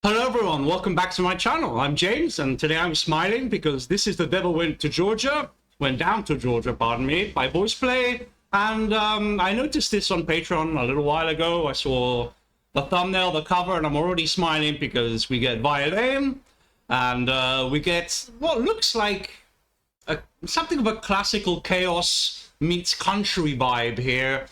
Hello everyone, welcome back to my channel. I'm James and today I'm smiling because this is The Devil Went Down to Georgia, pardon me, by VoicePlay. And I noticed this on Patreon a little while ago. I saw the thumbnail, the cover, and I'm already smiling because we get violin and we get what looks like something of a classical chaos meets country vibe here.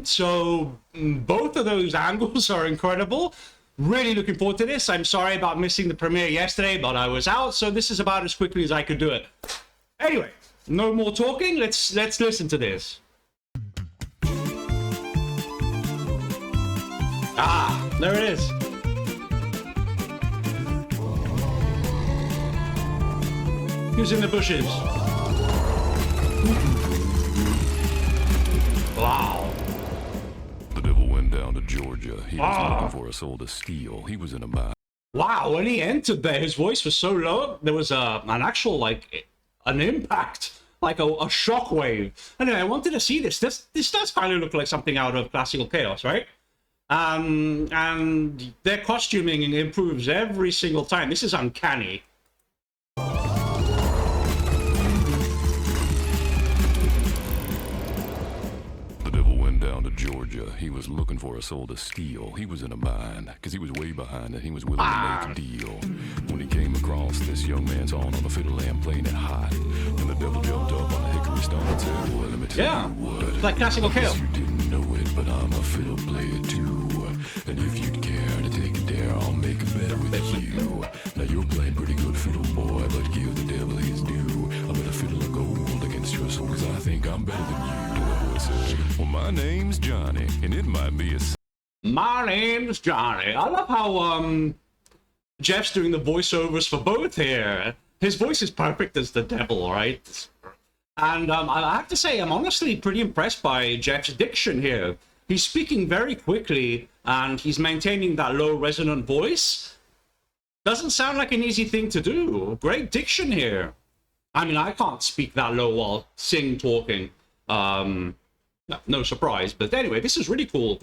So both of those angles are incredible. Really looking forward to this. I'm sorry about missing the premiere yesterday, but I was out, so this is about as quickly as I could do it. Anyway, no more talking. Let's listen to this. Ah, there it is. Who's in the bushes? Wow. Down to Georgia. He was looking for a soul to steal. He was in a mine. Wow, when he entered there, his voice was so low, there was an actual, like, an impact, like a shockwave. Anyway, I wanted to see this. This does kind of look like something out of Classical Chaos, right? And their costuming improves every single time. This is uncanny. Down to Georgia. He was looking for a soul to steal. He was in a bind because he was way behind and he was willing to make a deal. When he came across this young man's on the fiddle and playing it hot, and the devil jumped up on a hickory stone and said, "Boy, let me tell you what." Like Classical Chaos. You didn't know it, but I'm a fiddle player too. And if you'd care to take a dare, I'll make a bet with you. Now you're playing pretty good fiddle, boy, but give the devil his due. I'm gonna fiddle a gold against your soul because I think I'm better than you. Well, my name's Johnny, and it might be a... My name's Johnny. I love how Jeff's doing the voiceovers for both here. His voice is perfect as the devil, right? And I have to say, I'm honestly pretty impressed by Jeff's diction here. He's speaking very quickly, and he's maintaining that low resonant voice. Doesn't sound like an easy thing to do. Great diction here. I mean, I can't speak that low while talking. No surprise, but anyway, this is really cool.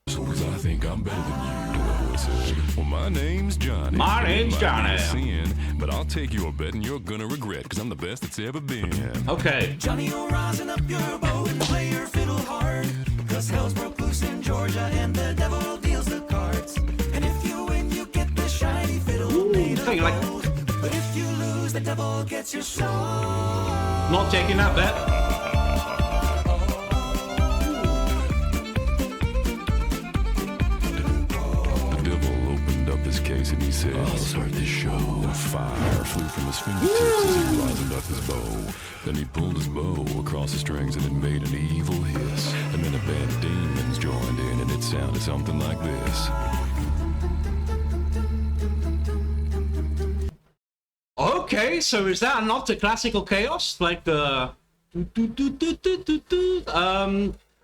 So I think I'm better than you. Well, my name's Johnny. My name's Johnny. Sin, but I'll take your bet and you're gonna regret, because I'm the best that's ever been. Okay. Johnny, you're rising up your bow and play your fiddle hard, because hell's broke loose in Georgia and the devil deals the cards. And if you win, you get the shiny fiddle made of gold. But if you lose, the devil gets your soul. Not taking that bet. Case and he said, "I'll start this show." Fire flew from his fingertips as he rosined up his bow. Then he pulled his bow across the strings and it made an evil hiss. And then a band of demons joined in and it sounded something like this. Okay, so is that not the Classical Chaos? Like the...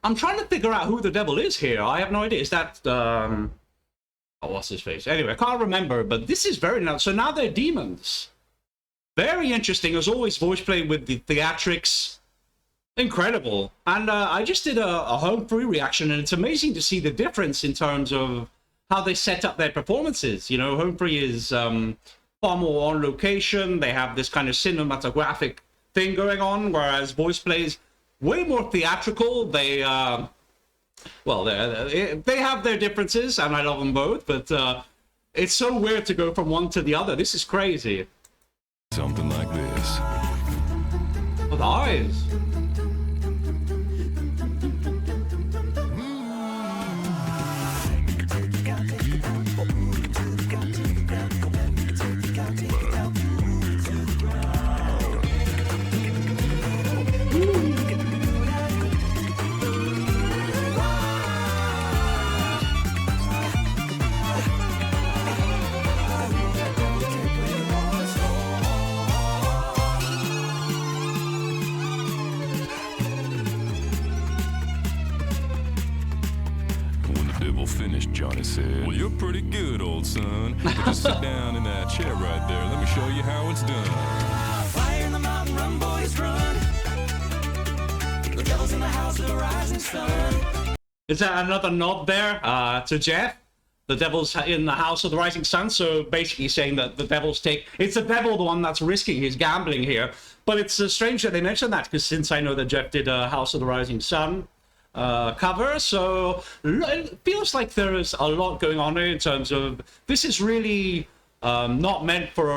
I'm trying to figure out who the devil is here. I have no idea. Is that... Oh, what's his face? Anyway, I can't remember, but this is very nice. So now they're demons. Very interesting. As always, VoicePlay with the theatrics. Incredible. And I just did a home free reaction, and it's amazing to see the difference in terms of how they set up their performances. You know, home free is far more on location. They have this kind of cinematographic thing going on, whereas VoicePlay is way more theatrical. They... well, they have their differences, and I love them both, but it's so weird to go from one to the other. This is crazy. Something like this. Oh, the eyes. Finished, Johnny said, "Well, you're pretty good, old son. But just sit down in that chair right there. Let me show you how it's done." Fire in the mountain, run, boys, run. The devil's in the house of the rising sun. Is that another nod there to Jeff? the devil's in the house of the rising sun, so basically saying that the devil's it's the devil the one that's risking his gambling here. But it's strange that they mentioned that, because since I know that Jeff did a House of the Rising Sun cover, so it feels like there is a lot going on here in terms of, this is really not meant for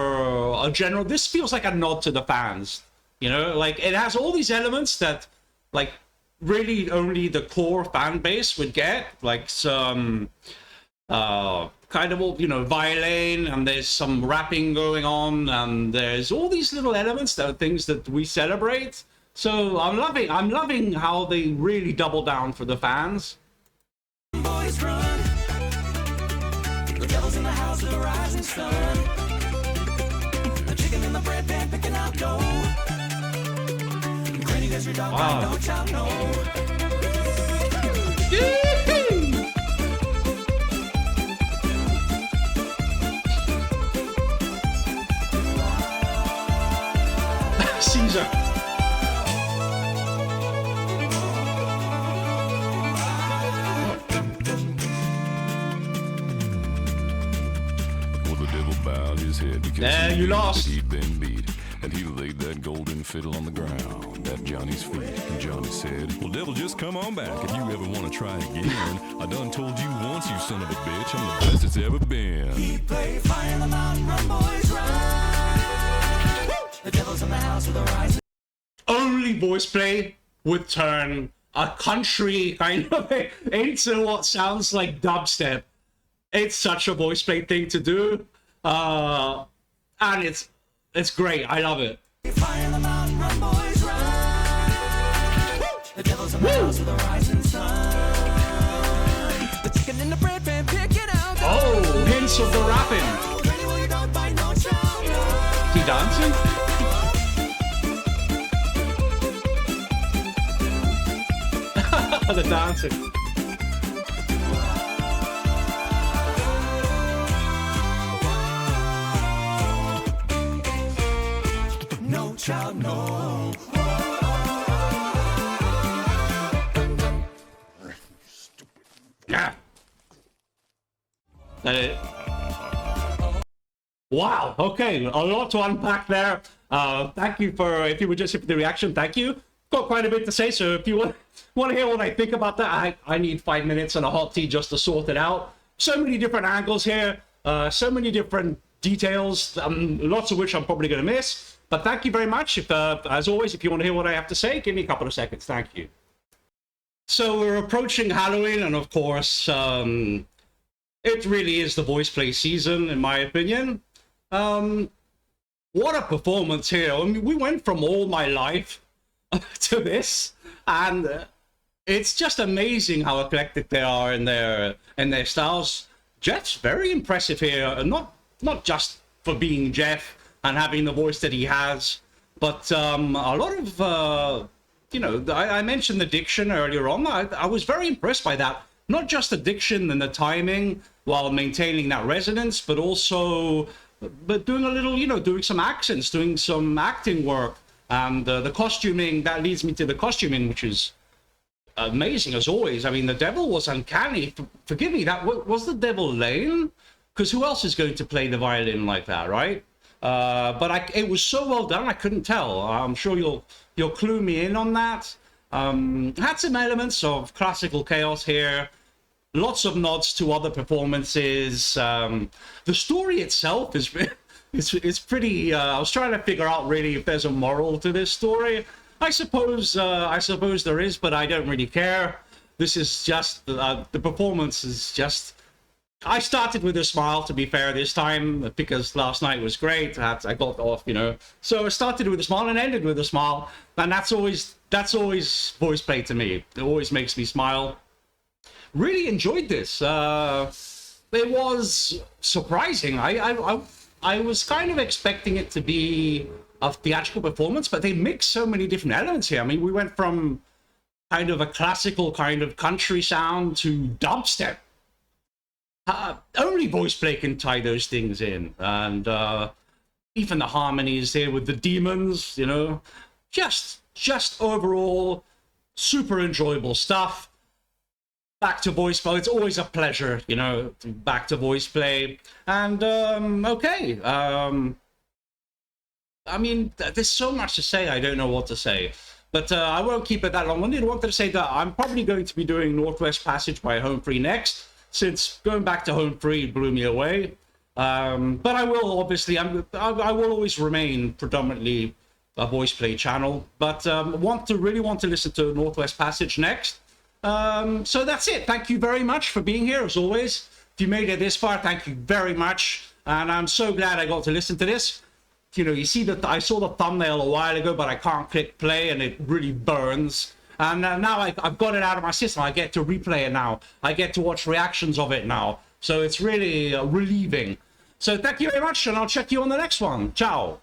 a general, this feels like a nod to the fans, you know, like it has all these elements that like really only the core fan base would get, like some kind of, you know, violin, and there's some rapping going on, and there's all these little elements that are things that we celebrate. So I'm loving how they really double down for the fans. Boys run. The devil's in the house of the rising sun. The chicken in the bread pan picking out dough. Granny does your dog bite, no child, no. Caesar. Well, the devil bowed his head because There, you lost. he'd been beat. And he laid that golden fiddle on the ground at Johnny's feet. And Johnny said, well, devil, just come on back. If you ever want to try again, I done told you once, you son of a bitch, I'm the best it's ever been. He played Fire in the Mountain, run, boys, run. The devil's in the house of the rising. Only VoicePlay would turn a country kind of into what sounds like dubstep. It's such a VoicePlay thing to do, and it's great. I love it. Fire in the Mountain, run, boys, run. The devil's in the house of the rising sun. The chicken in the bread pan picking out. Oh, hints of the rapping. Granny, will your dog bite, no child, no. Is he dancing? The dancing. No child, no. Yeah. Wow. Okay, a lot to unpack there. Thank you for, if you were just here for the reaction, thank you. Got quite a bit to say, so if you want to hear what I think about that, I need 5 minutes and a hot tea just to sort it out. So many different angles here, so many different details, lots of which I'm probably going to miss. But thank you very much. If, as always, if you want to hear what I have to say, give me a couple of seconds. Thank you. So we're approaching Halloween, and of course, it really is the VoicePlay season, in my opinion. What a performance here. I mean, we went from All My Life to this, and it's just amazing how eclectic they are in their styles. Jeff's very impressive here, and not just for being Jeff and having the voice that he has, but a lot of you know, I mentioned the diction earlier on. I was very impressed by that. Not just the diction and the timing while maintaining that resonance, but also doing a little, you know, doing some accents, doing some acting work. And the costuming, that leads me to the costuming, which is amazing as always. I mean, the devil was uncanny. Forgive me, that was the devil Lane? Because who else is going to play the violin like that, right? But it was so well done, I couldn't tell. I'm sure you'll clue me in on that. Had some elements of classical chaos here. Lots of nods to other performances. The story itself is it's pretty. I was trying to figure out really if there's a moral to this story. I suppose there is, but I don't really care. This is just the performance is just. I started with a smile, to be fair, this time, because last night was great. I got off, you know. So I started with a smile and ended with a smile, and that's always VoicePlay to me. It always makes me smile. Really enjoyed this. It was surprising. I was kind of expecting it to be a theatrical performance, but they mixed so many different elements here. I mean, we went from kind of a classical kind of country sound to dubstep. Only VoicePlay can tie those things in, and even the harmonies there with the demons, you know, just overall super enjoyable stuff. back to VoicePlay. It's always a pleasure, you know, back to VoicePlay. And, okay. I mean, there's so much to say, I don't know what to say. But I won't keep it that long. I wanted to say that I'm probably going to be doing Northwest Passage by Home Free next, since going back to Home Free blew me away. But I will, obviously, I will always remain predominantly a VoicePlay channel, but really want to listen to Northwest Passage next. So that's it. Thank you very much for being here, as always. If you made it this far, thank you very much. And I'm so glad I got to listen to this. You know, you see that I saw the thumbnail a while ago, but I can't click play, and it really burns. And now I've got it out of my system. I get to replay it now. I get to watch reactions of it now. So it's really relieving. So thank you very much, and I'll check you on the next one. Ciao.